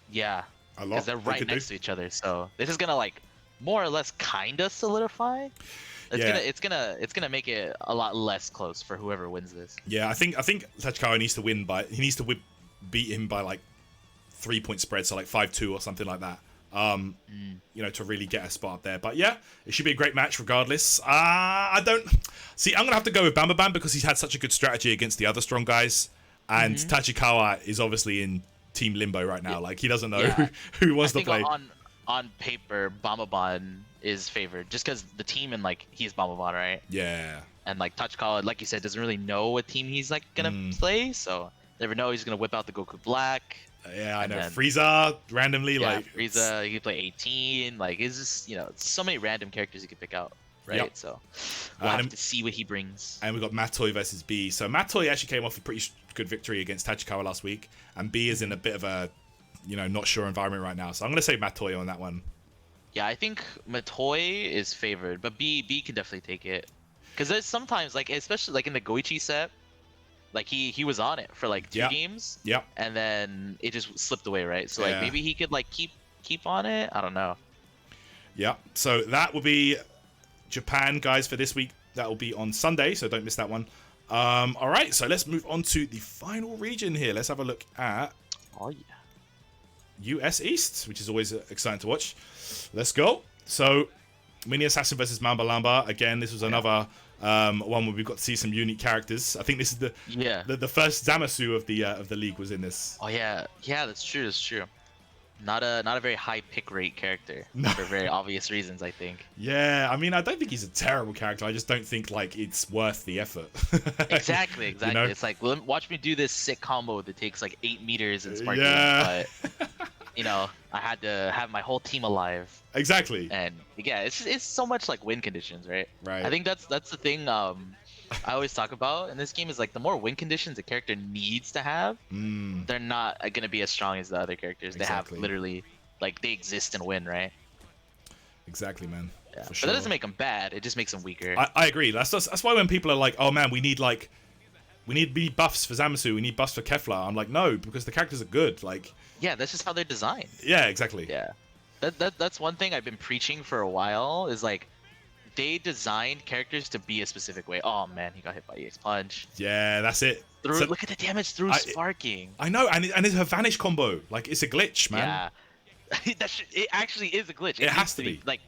Yeah. A lot. Because they're right next to each other, so this is gonna like more or less kinda solidify. It's gonna make it a lot less close for whoever wins this. Yeah, I think Tachikawa needs to beat him by like 3-point spread, so like 5-2 or something like that. You know, to really get a spot up there. But yeah, it should be a great match regardless. I'm gonna have to go with Bamaban because he's had such a good strategy against the other strong guys, and Tachikawa is obviously in Team Limbo right now. Like he doesn't know who he wants to play. On paper, Bamaban is favored just because the team and like he's Bamaban, right? Yeah. And like Tachikawa, like you said, doesn't really know what team he's like gonna play, so never know he's gonna whip out the Goku Black. Yeah, I know. Frieza randomly, Frieza, he could play 18. Like it's just so many random characters you could pick out, right? Yep. So we'll have to see what he brings. And we got Matoi versus B. So Matoi actually came off a pretty good victory against Tachikawa last week, and B is in a bit of a not sure environment right now. So I'm gonna say Matoi on that one. Yeah, I think Matoi is favored, but B can definitely take it. Because there's sometimes, like, especially like in the Goichi set, like he was on it for like 2 games. Yep. And then it just slipped away, right? So like maybe he could like keep on it. I don't know. Yeah. So that will be Japan, guys, for this week. That will be on Sunday, so don't miss that one. All right, so let's move on to the final region here. Let's have a look at US East, which is always exciting to watch. Let's go. So, Mini Assassin versus Mamba Lamba. Again, this was another one where we've got to see some unique characters. I think this is the first Zamasu of the league was in this. Oh yeah, that's true. Not a very high pick rate character for very obvious reasons, I think. Yeah, I mean, I don't think he's a terrible character. I just don't think like it's worth the effort. Exactly. It's like, watch me do this sick combo that takes like 8 meters in Sparking, but I had to have my whole team alive. Exactly. And yeah, it's so much like win conditions, right? Right. I think that's the thing. I always talk about in this game is like the more win conditions a character needs to have, they're not gonna be as strong as the other characters. Exactly. They have literally like they exist and win, right? Exactly, man. Yeah. But that doesn't make them bad. It just makes them weaker. I agree. That's why when people are like, "Oh man, we need buffs for Zamasu. We need buffs for Kefla." I'm like, no, because the characters are good. Like. Yeah, that's just how they're designed. Yeah, exactly. Yeah. That's one thing I've been preaching for a while is like. They designed characters to be a specific way. Oh man, he got hit by EX Punch. Yeah, that's it. Look at the damage through Sparking. I know, and it's her vanish combo. Like it's a glitch, man. Yeah, it actually is a glitch. It has to be. Like,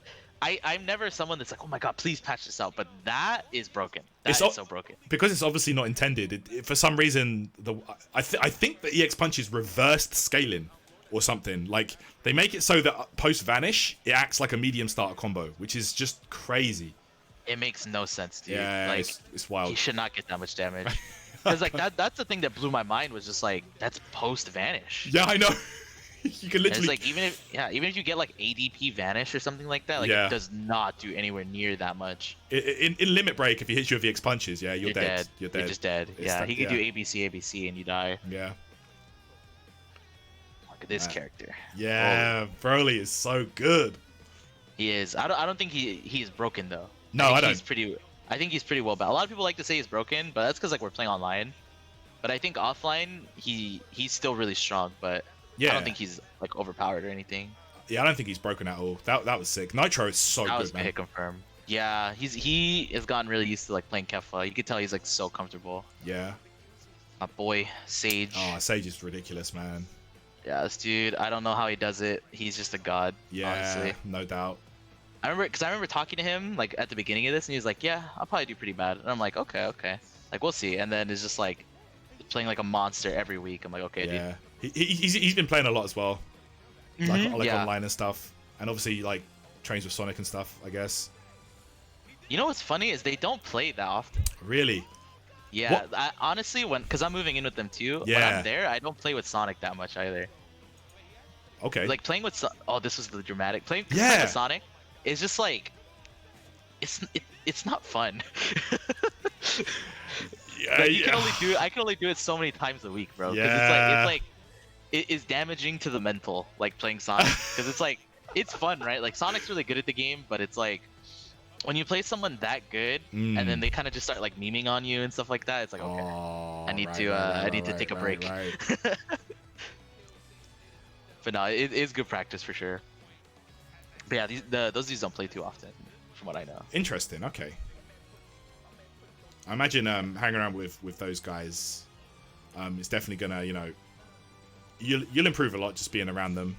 I'm never someone that's like, oh my god, please patch this out. But that is broken. It's so broken. Because it's obviously not intended. For some reason, I think the EX Punch is reversed scaling. Or something like they make it so that post vanish it acts like a medium starter combo, which is just crazy. It makes no sense, dude. Yeah, like it's wild. He should not get that much damage. Because like that's the thing that blew my mind was just like that's post vanish. Yeah, I know. You can And it's literally. like even if you get like ADP vanish or something like that, like Yeah. it does not do anywhere near that much. In limit break, if he hits you with the X punches, yeah, you're dead. You're dead. You're just dead. It's Yeah, that- he could do ABC, and you die. Yeah. Look at this character. Yeah, Broly is so good. He is. I don't think he's broken though. No, I don't. I think he's pretty well balanced. A lot of people like to say he's broken, but that's because like we're playing online. But I think offline he's still really strong. But Yeah. I don't think he's like overpowered or anything. Yeah, I don't think he's broken at all. That was sick. Nitro is so That good, was man. hit confirm. Yeah, he has gotten really used to like playing Kefla. You could tell he's like so comfortable. Yeah. My boy Sage. Oh, Sage is ridiculous, man. Yeah, this dude. I don't know how he does it. He's just a god. Yeah, Honestly. no doubt. I remember talking to him like at the beginning of this, and he was like, "Yeah, I'll probably do pretty bad." And I'm like, "Okay, like we'll see." And then it's just like playing like a monster every week. I'm like, "Okay, Yeah, he's been playing a lot as well, dude." like Yeah. online and stuff, and obviously like trains with Sonic and stuff. I guess. You know what's funny is they don't play that often. Really? Yeah, honestly, because I'm moving in with them too. When Yeah. I'm there, I don't play with Sonic that much either. Okay. Like playing with oh, this was the dramatic playing Yeah. with Sonic is just like it's not fun. Yeah, Like, I can only do it so many times a week, bro. Because it's like it is damaging to the mental, like playing Sonic. Because it's like it's fun, right? Like Sonic's really good at the game, but it's like when you play someone that good and then they kind of just start like memeing on you and stuff like that, it's like okay, Oh, I need to take a break. Right. But no, it is good practice for sure. But yeah, those dudes don't play too often, from what I know. Interesting. Okay. I imagine hanging around with those guys, it's definitely gonna you'll improve a lot just being around them.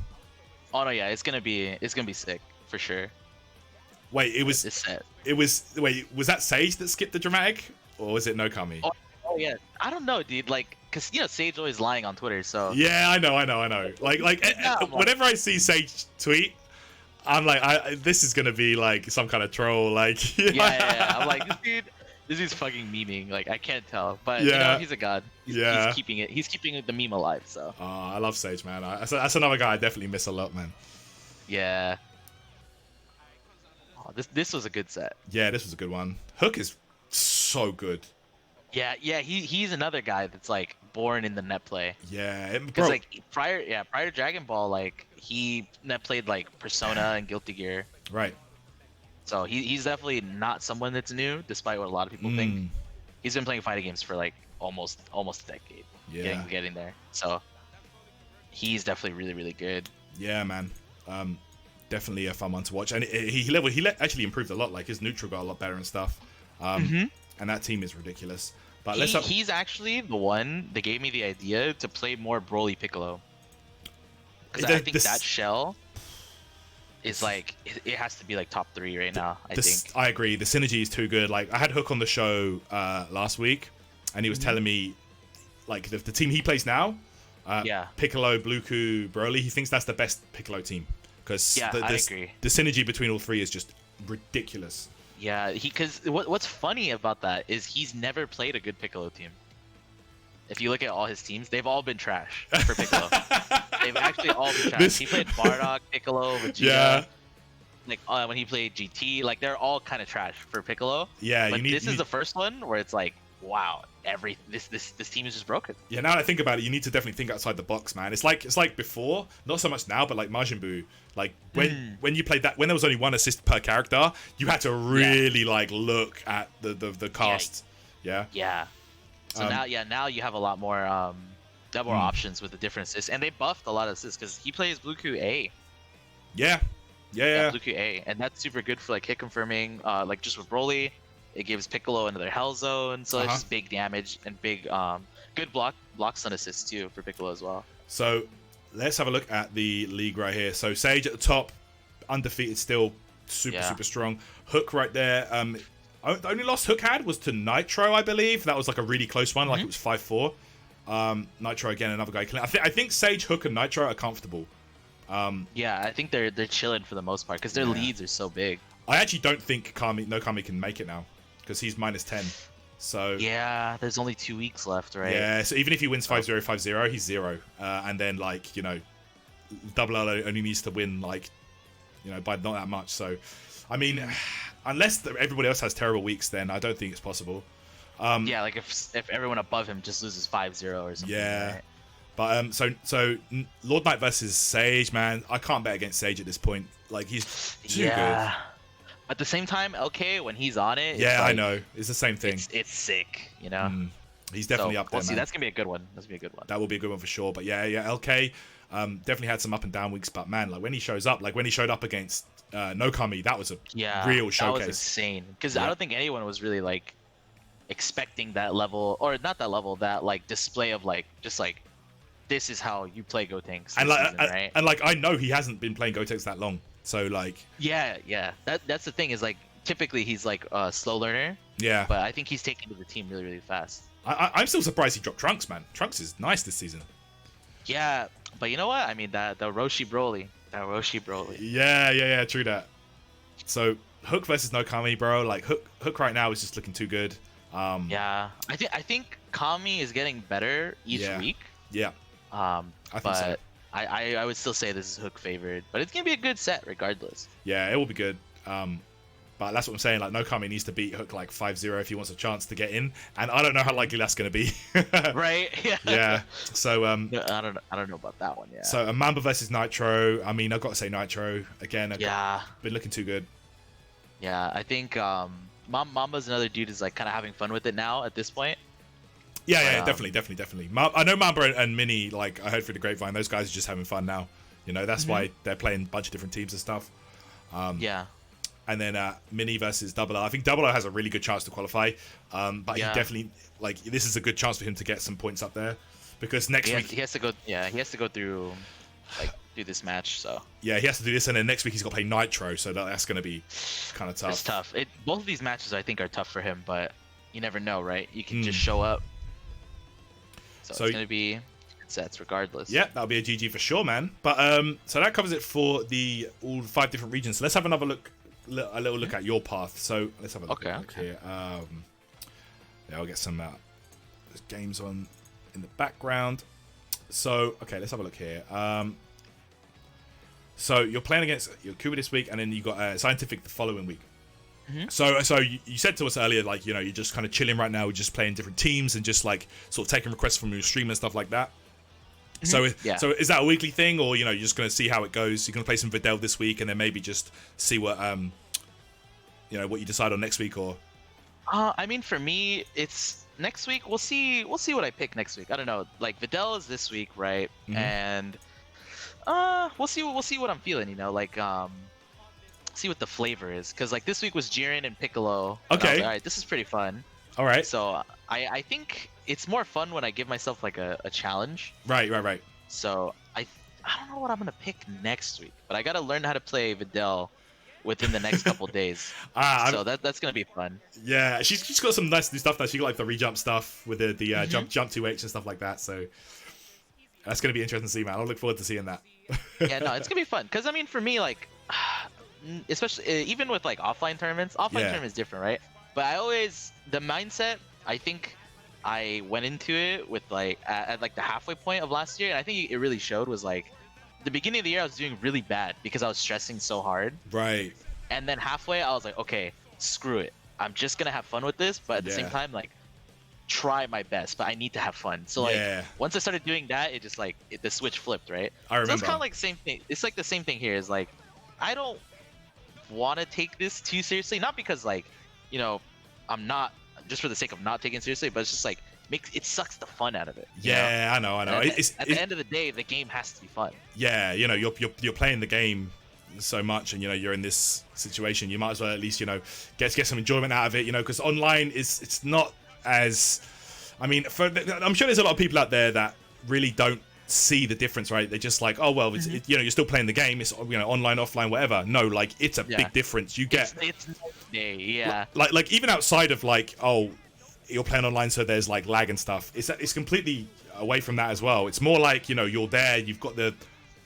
Oh no, yeah, it's gonna be sick for sure. Wait, This set. was that Sage that skipped the dramatic, or was it Nokami? Oh yeah, I don't know, dude. Like, cause Sage always lying on Twitter, so. Yeah, I know. Whenever I see Sage tweet, I'm like, this is gonna be like some kind of troll, like. Yeah. I'm like, this dude's fucking memeing. Like, I can't tell, but he's a god. He's keeping it. He's keeping the meme alive. So. Oh, I love Sage, man. That's another guy I definitely miss a lot, man. Yeah. Oh, this was a good set. Yeah, this was a good one. Hook is so good. Yeah, he's another guy that's like born in the net play. Yeah, Because like prior to Dragon Ball, like he net played like Persona and Guilty Gear. Right. So he's definitely not someone that's new, despite what a lot of people think. He's been playing fighting games for like almost a decade. Yeah. Getting there. So he's definitely really, really good. Yeah, man. Definitely a fun one to watch, and he actually improved a lot. Like his neutral got a lot better and stuff. And that team is ridiculous. But he's actually the one that gave me the idea to play more Broly Piccolo. Because I think that shell is like it has to be like top 3 right now. I think. I agree. The synergy is too good. Like I had Hook on the show last week, and he was telling me, like the team he plays now, Piccolo, Bluku, Broly. He thinks that's the best Piccolo team because I agree. The synergy between all 3 is just ridiculous. Yeah, because what's funny about that is he's never played a good Piccolo team. If you look at all his teams, they've all been trash for Piccolo. They've actually all been trash. He played Bardock, Piccolo, Vegeta. Yeah. Like when he played GT, like they're all kind of trash for Piccolo. Yeah, but this is the first one where it's like, wow, this team is just broken. Yeah, now that I think about it, you need to definitely think outside the box, man. It's like before, not so much now, but like Majin Buu. Like when you played that, when there was only 1 assist per character, you had to really like look at the cast. Yeah. Yeah. So now you have a lot more options with the different assists, and they buffed a lot of assists because he plays Bluku A. Yeah. Bluku A, and that's super good for like hit confirming. Like just with Broly, it gives Piccolo another Hell Zone, so it's just big damage and big good block stun assists too for Piccolo as well. So let's have a look at the league right here. So Sage at the top, undefeated still, super strong. Hook right there. The only loss Hook had was to Nitro, I believe. That was like a really close one, like it was 5-4. Nitro again, another guy. I think Sage, Hook, and Nitro are comfortable. Yeah, I think they're chilling for the most part because their leads are so big. I actually don't think Nokami can make it now because he's -10. So yeah, there's only 2 weeks left, right? Yeah, so even if he wins 5-0, 5-0, he's 0. And then like Double L only needs to win like, by not that much. So, I mean, unless everybody else has terrible weeks, then I don't think it's possible. Yeah, like if everyone above him just loses 5-0 or something. Yeah. Right? But so Lord Knight versus Sage, man, I can't bet against Sage at this point. Like, he's too good. At the same time, LK, when he's on it, yeah, like, I know, it's the same thing. It's sick, He's definitely up there, see, man. that's gonna be a good one. That's gonna be a good one. That will be a good one for sure. But yeah, LK definitely had some up and down weeks. But man, like when he shows up, like when he showed up against Nokami, that was a real showcase. That was insane. Because I don't think anyone was really like expecting that level, or not that level, that like display of like just like this is how you play Gotenks. And like, season, right? and like I know he hasn't been playing Gotenks that long, so like. Yeah. That's the thing is like typically he's like a slow learner. Yeah. But I think he's taken to the team really, really fast. I'm still surprised he dropped Trunks, man. Trunks is nice this season. Yeah, but you know what? I mean, the Roshi Broly. Yeah, true that. So, Hook versus Nokami, bro. Like, Hook right now is just looking too good. Yeah, I think Kami is getting better each week. Yeah. I think so. I would still say this is Hook favored, but it's gonna be a good set regardless. Yeah, it will be good. But that's what I'm saying. Like, Nokami needs to beat Hook like 5-0 if he wants a chance to get in, and I don't know how likely that's going to be. Right? Yeah. Yeah. So I don't know about that one. Yeah. So Mamba versus Nitro. I mean, I've got to say Nitro again. Been looking too good. Yeah, I think Mamba's another dude who's like kind of having fun with it now at this point. Yeah, definitely. I know Mamba and Mini. Like I heard through the grapevine, those guys are just having fun now. That's why they're playing a bunch of different teams and stuff. Yeah. And then Mini versus Double O. I think Double O has a really good chance to qualify. But he definitely, like, this is a good chance for him to get some points up there. Because next week... He has to go, he has to go through, like, do this match, so... Yeah, he has to do this, and then next week he's got to play Nitro, so that's going to be kind of tough. It's tough. Both of these matches, I think, are tough for him, but you never know, right? You can just show up. So it's going to be good sets regardless. Yeah, that'll be a GG for sure, man. But, so that covers it for all 5 different regions. So let's have another look. A little look at your path. So let's have a look here. Yeah, I'll get some games on in the background. So okay, let's have a look here. So you're playing against your Kuba this week, and then you got Scientific the following week. So you said to us earlier, like you're just kind of chilling right now, just playing different teams and just like sort of taking requests from your stream and stuff like that. So is that a weekly thing, or you're just going to see how it goes? You're going to play some Videl this week, and then maybe just see what what you decide on next week, or? I mean, for me, it's next week. We'll see what I pick next week. I don't know. Like Videl is this week, right? And we'll see what I'm feeling. Like see what the flavor is, because like this week was Jiren and Piccolo. Okay. All right, this is pretty fun. All right. So I think it's more fun when I give myself like a challenge. Right. So I don't know what I'm gonna pick next week, but I gotta learn how to play Videl within the next couple days. So that's gonna be fun. Yeah, she's got some nice new stuff now. She got like the rejump stuff with the jump 2H and stuff like that. So that's gonna be interesting to see, man. I'll look forward to seeing that. Yeah, no, it's gonna be fun. Because I mean, for me, like, especially even with like offline tournaments, tournament is different, right? But the mindset, I think I went into it with like at like the halfway point of last year, and I think it really showed, was like the beginning of the year I was doing really bad because I was stressing so hard. Right. And then halfway I was like, okay, screw it. I'm just gonna have fun with this, but at the same time, like, try my best, but I need to have fun. So like once I started doing that, it just like the switch flipped, right? I remember. So it's kind of like the same thing. It's like the same thing here. Is like I don't want to take this too seriously, not because like I'm not, just for the sake of not taking it seriously, but it's just like it sucks the fun out of it. Yeah, I know. At the end of the day, the game has to be fun. Yeah, you're playing the game so much, and you're in this situation. You might as well at least get some enjoyment out of it. Because online it's not as. I mean, I'm sure there's a lot of people out there that really don't see the difference, right? They're just like, oh well, it's, you're still playing the game. It's online, offline, whatever. No, like it's a big difference. You get it's yeah. Like even outside of like, oh, you're playing online, so there's like lag and stuff. It's completely away from that as well. It's more like you're there. You've got the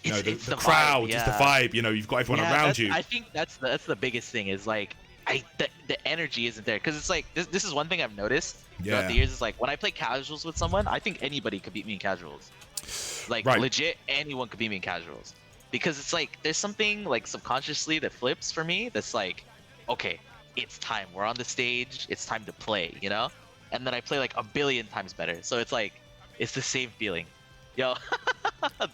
the crowd, vibe, just the vibe. You've got everyone around you. I think that's the biggest thing is like the energy isn't there, because it's like this is one thing I've noticed throughout the years. Is like when I play casuals with someone, I think anybody could beat me in casuals. Like Right. legit, anyone could beat me in casuals. Because it's like there's something like subconsciously that flips for me. That's like, okay, it's time. We're on the stage. It's time to play. You know. And then I play like a billion times better. So it's like it's the same feeling. Yo,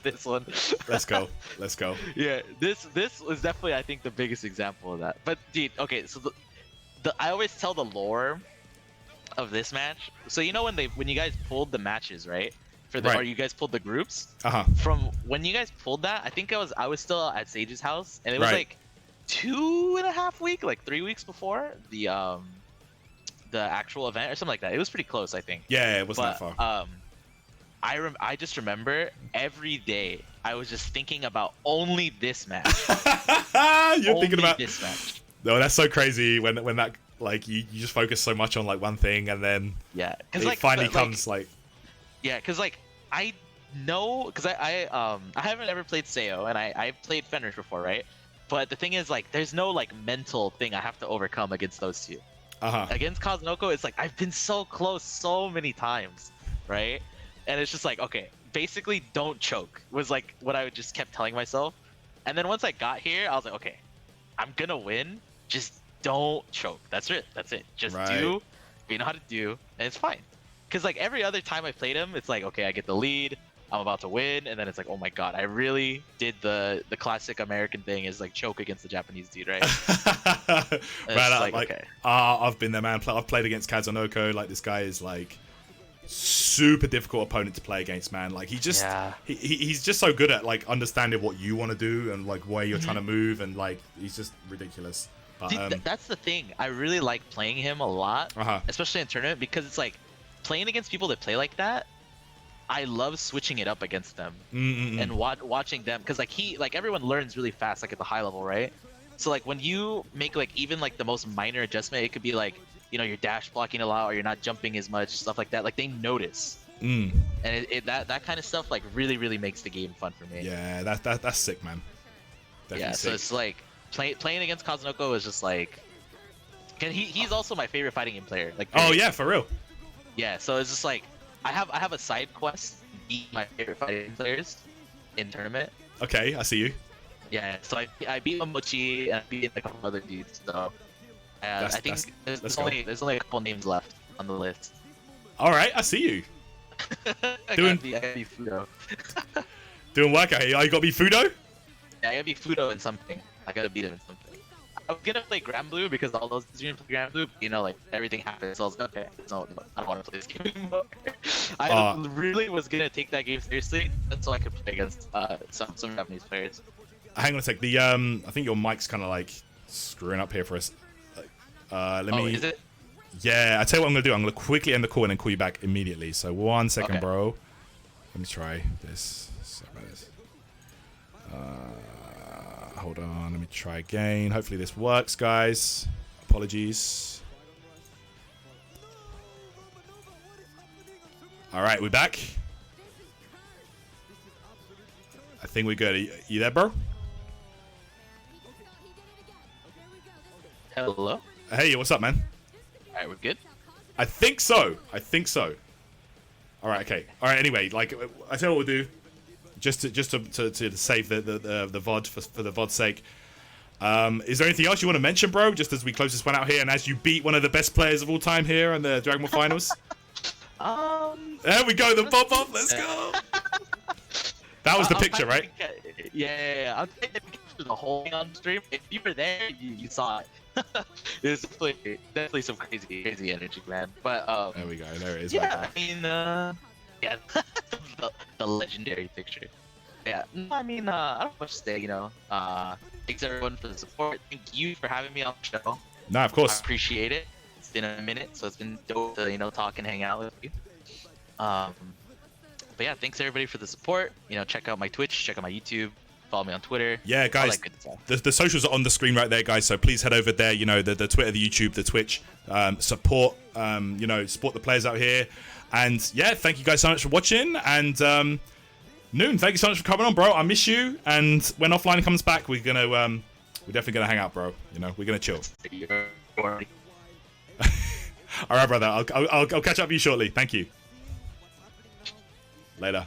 this one. Let's go. Let's go. Yeah, this was definitely I think the biggest example of that. But dude, okay, so the I always tell the lore of this match. So you know when you guys pulled the matches, right? For the Right. or you guys pulled the groups. Uh-huh. From when you guys pulled that, I think I was still at Sage's house, and it was Right. like 2.5 weeks, like 3 weeks before the actual event or something like that. It was pretty close, I think. Yeah, it wasn't But that far. I just remember every day I was just thinking about only this match. You're only thinking about this match. No, that's so crazy when that like you just focus so much on like one thing and then Yeah, it because like finally like, comes like yeah, because like I know because I haven't ever played Seo and I played Fenris before, right? But the thing is like there's no like mental thing I have to overcome against those two. Against Kazunoko, it's like I've been so close so many times, right? And it's just like, okay, basically don't choke was like what I just kept telling myself. And then once I got here, I was like, okay, I'm gonna win. Just don't choke. That's it. That's it. Just Right. do what you know how to do, and it's fine. Because like every other time I played him, it's like, okay, I get the lead, I'm about to win, and then it's like, oh my god, I really did the classic American thing is like choke against the Japanese dude, right? man, like, okay. I've been there, man. I've played against Kazunoko. Like this guy is like super difficult opponent to play against, man. Like he just Yeah. he's just so good at like understanding what you want to do and like where you're trying to move, and like he's just ridiculous. But See, that's the thing. I really like playing him a lot, especially in tournament, because it's like playing against people that play like that. I love switching it up against them and watching them, because like everyone learns really fast, like at the high level, right? So like when you make like even like the most minor adjustment, it could be like, you know, you're dash blocking a lot or you're not jumping as much, stuff like that. Like they notice, and that kind of stuff like really makes the game fun for me. Yeah, that's sick, man. Definitely yeah, so sick. it's like playing against Kazunoko is just like, cause he's also my favorite fighting game player. Like Oh yeah, for real. yeah, so it's just like I have a side quest to beat my favorite fighting players in tournament. Okay, I see you. Yeah, so I beat Momochi and I beat a couple other dudes. So I think there's only a couple names left on the list. All right, I see you. I gotta be Fudo. Doing work out here. Oh, you got to be Fudo? Yeah, I gotta be Fudo in something. I gotta beat him in something. I was gonna play Grand Blue because all those dudes are gonna play Grand Blue. You know, like everything happens. So I was like, okay, no, I don't want to play this game anymore. I really was gonna take that game seriously, so I could play against some Japanese players. Hang on a sec. The I think your mic's kind of like screwing up here for us. Let me. Oh, is it? Yeah, I tell you what I'm gonna do. I'm gonna quickly end the call and then call you back immediately. So 1 second, Okay. bro. Let me try this. Sorry about this. Hold on. Let me try again. Hopefully this works, guys. Apologies. All right, we're back. I think we're good. Are you there, bro? Hello. Hey, what's up, man? All right, we're good. I think so. All right, okay. All right. Anyway, like I tell you what we'll do, just to save the VOD for the VOD's sake. Is there anything else you want to mention, bro? Just as we close this one out here, and as you beat one of the best players of all time here in the Dragon Ball Finals. There we go. The pop. Let's go. That was the picture, right? Yeah. I'll take the picture of the whole thing on stream. If you were there, you saw it. It was definitely some crazy energy, man. But there we go. There it is. yeah, Right I mean, yeah, the legendary picture. Yeah, no, I mean, I don't know what to say. You know, thanks everyone for the support. Thank you for having me on the show. No, of I course. appreciate it. It's been a minute, so it's been dope to talk and hang out with you. But yeah, thanks everybody for the support. Check out my Twitch, check out my YouTube, follow me on Twitter. Yeah, guys, all that good stuff. the socials are on the screen right there, guys. So please head over there. The Twitter, the YouTube, the Twitch. Support, support the players out here. And yeah, thank you guys so much for watching. And Noon, thank you so much for coming on, bro. I miss you. And when offline comes back, we're definitely gonna hang out, bro. We're gonna chill. All right, brother. I'll catch up with you shortly. Thank you. Later.